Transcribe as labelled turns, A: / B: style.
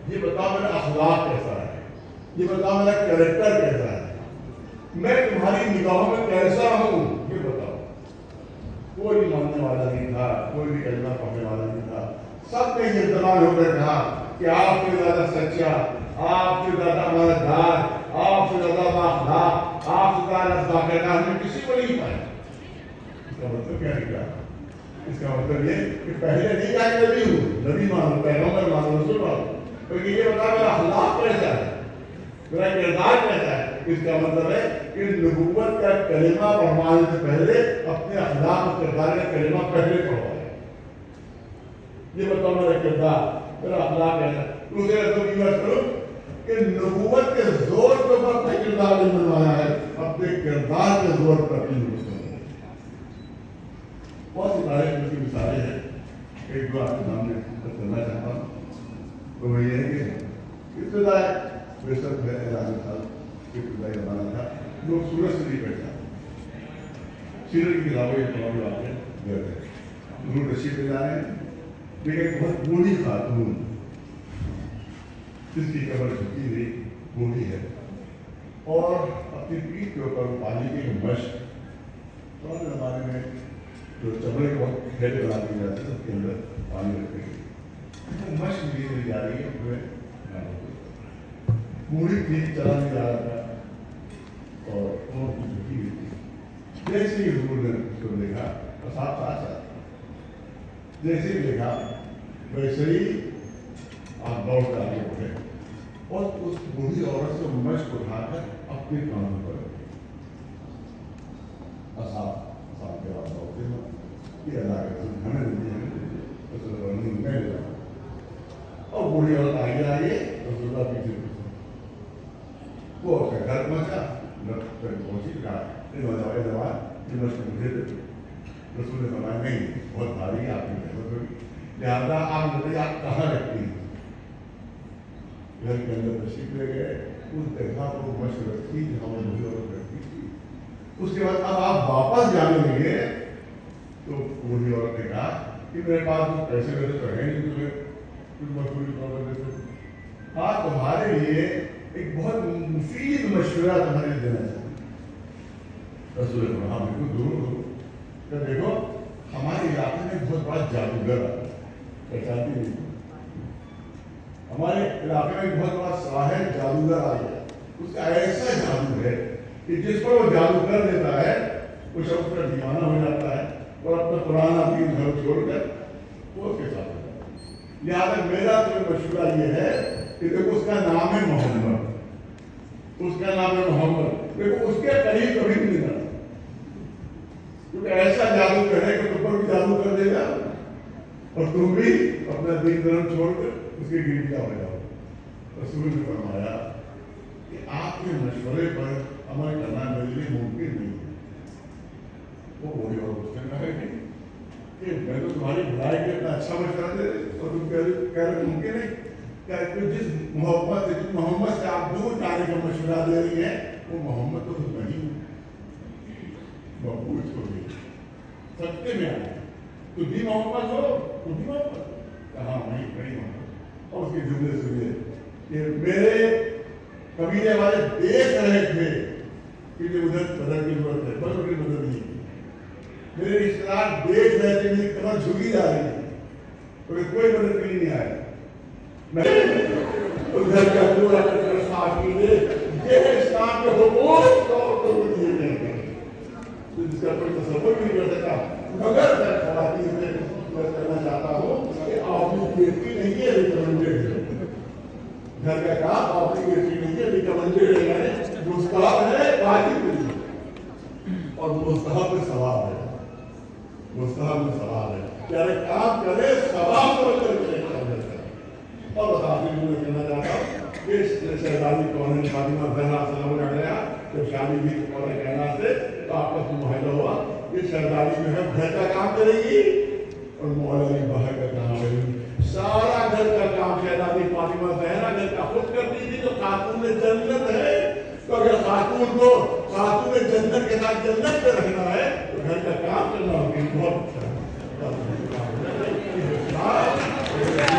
A: یہ بتاؤ میرا اخلاق کیسا ہے، یہ بتاؤ میرا کیریکٹر کیسا ہے، میں تمہاری نگاہوں میں کیسا ہوں، یہ بتاؤ۔ کوئی ماننے والا نہیں تھا، کوئی بھی کلمہ پڑھنے والا نہیں تھا، سب نے یہ اعتماد ہو کر کہا کہ آپ سے زیادہ سچا، آپ سے زیادہ امانتدار، آپ سے زیادہ بااخلاق، آپ سے زیادہ ذاکرہ ہم نے کسی کو نہیں پایا۔ اس کا مطلب کیا نکلا؟ اس کا مطلب یہ کہ پہلے نہیں کہا کہ نبی ہوں، نبی مانو، پیغمبر مانو، رسول مانو، بلکہ یہ بتا میرا اخلاق کیسا ہے، میرا کردار کیسا ہے۔ اس کا مطلب ہے کہ نبوت کا کلمہ پڑھوانے سے پہلے اپنے اخلاق اور کردار کا کلمہ پہلے پڑھوایا۔ یہ بتاؤ میرا کردار، میرا اخلاق کیسا ہے۔ دوسرے لفظوں کی بات کرو کہ نبوت کے زور پر اپنا کردار نہیں بنوایا ہے، اپنے کردار کے زور پر اپنی نبوت بنوایا۔ بہت سی تاریخ کی مثالیں ہیں، ایک جو آپ کے سامنے کرنا چاہتا ہوں تو وہ یہ ہے کہ ابتدائی بے شک ہے اعلان تھا، ابتدائی زمانہ تھا، لوگ سورج سے نہیں بیٹھا، سیرت کی کتابیں یہ تمام واقع گئے تھے، ضرور رشید پہ جا رہے ہیں، لیکن ایک بہت بوڑھی خاتون جس کی کمر جھکی ہوئی بوڑھی ہے اور اپنی پیٹھ کے اوپر پانی کی مشق، پرانے زمانے میں جو چمڑے کو کھیلے بنا دی جاتی ہے اس کے اندر پانی رکھے گی، مشق لی جا رہی ہے، بوڑھی تھی، چلا نہیں جا رہا تھا اور وہ جھکی ہوئی تھی۔ جیسے ہی حضور نے اس کو دیکھا اور ساتھ ساتھ جیسے ہی دیکھا ویسے ہی آپ دوڑ کر آگے بڑھے اور اس بوڑھی عورت سے مشق اٹھا کر اپنے کانوں پر اصحاب کے بعد دوڑتے ہیں یہ اللہ کے رسول ہمیں نہیں ہے میں لے جاؤں، اور بوڑھی عورت آگے آئیے رسول اللہ پیچھے پیچھے، وہ اپنے گھر پہنچا، پہنچی کہا جوان یہ مشق مجھے دے دو۔ رسول نے فرمایا نہیں بہت بھاری ہے، آپ کی محنت ہوگی، لہٰذا آپ بتائیے آپ کہاں رکھتی ہیں؟ گھر کے اندر تشریف لے گئے، اس جگہ پر مشق رکھی جہاں وہ بوڑھی عورت رکھتی تھی۔ اس کے بعد اب آپ واپس جانے لگے تو بوڑھی عورت نے کہا کہ میرے پاس کچھ پیسے ویسے تو ہے نہیں تمہیں کچھ مشہوری طور پر دیتے، ہاں تمہارے لیے ایک بہت مفید مشورہ تمہارے لیے دینا چاہیے۔ رسول اللہ ہاں بالکل ضرور کہ دیکھو ہمارے علاقے میں بہت بڑا جادوگر ہے، پہچانتی نہیں، ہمارے علاقے میں بہت بڑا ساحر جادوگر آ گیا، اس کا ایسا جادو ہے کہ جس پر وہ جادو کر دیتا ہے وہ شخص کا دیوانہ ہو جاتا ہے اور اپنا پرانا دین گھر چھوڑ کر وہ اس کے ساتھ ہوتا ہے۔ لہٰذا میرا تو مشورہ یہ ہے کہ دیکھو اس کا نام ہے محمد، اس کا نام ہے محمد، دیکھو اس کے قریب کبھی نہیں جانا، کیونکہ ایسا جادو کرے کہ تم پر بھی جادو کر دے گا اور تم بھی اپنا دین دھرم چھوڑ کر اس کے گرفتار ہو جاؤ۔ رسول نے فرمایا کہ آپ کے مشورے پر عمل کرنا میرے لیے ممکن نہیں ہے۔ وہ بولی اور اس نے کہا کہ میں تو تمہاری بھلائی کے اتنا اچھا مشورہ دے رہے اور تم کہہ رہے ممکن نہیں، کہ جس محمد سے آپ دور جانے کا مشورہ دے رہی ہیں وہ محمد تو خود نہیں ہے، مقبول چھوڑ گئی سکتے میں آئے تو بھی محمد ہو تو بھی محمد کہاں نہیں محمد۔ اور اس کے جملے سنیے کہ میرے قبیلے والے دیکھ رہے تھے کہ ادھر مدد کی ضرورت ہے، پر ان کی مدد نہیں کی، میرے رشتے دار دیکھ رہے تھے میری کمر جھکی جا رہی ہے اور کوئی مدد کے لیے نہیں آیا۔ میں ادھر کا پورا صاف کیجیے، یہ اسلام کے حقوق جس کا کوئی تصور بھی نہیں کر سکتا، مگر میں خواتین سے کرنا چاہتا ہوں کہ آپ کی بیٹی نہیں ہے ریکمنڈیڈ ہے، گھر کا کام آپ کی بیٹی نہیں ہے ریکمنڈیڈ ہے، مستحب ہے واجب نہیں، اور مستحب میں ثواب ہے، مستحب میں ثواب ہے، چاہے کام کرے ثواب کو کرے۔ اور بتاتے ہیں میں کہنا چاہتا ہوں کہ شہزادی کون فاطمہ زہرا سلام علیہا جب شادی ہوئی تو قول کہنا سے تو آپس میں معاہدہ ہوا کہ شہزادی جو ہے گھر کا کام کرے گی اور مولا علی باہر کا کام کرے گی، سارا گھر کا کام شہزادی فاطمہ زہرا گھر کا خود کرتی تھی۔ تو خاتون جنت ہے، تو اگر خاتون کو خاتون جنت کے ساتھ جنت پہ رہنا ہے تو گھر کا کام کرنا ہوگی، بہت اچھا ہے۔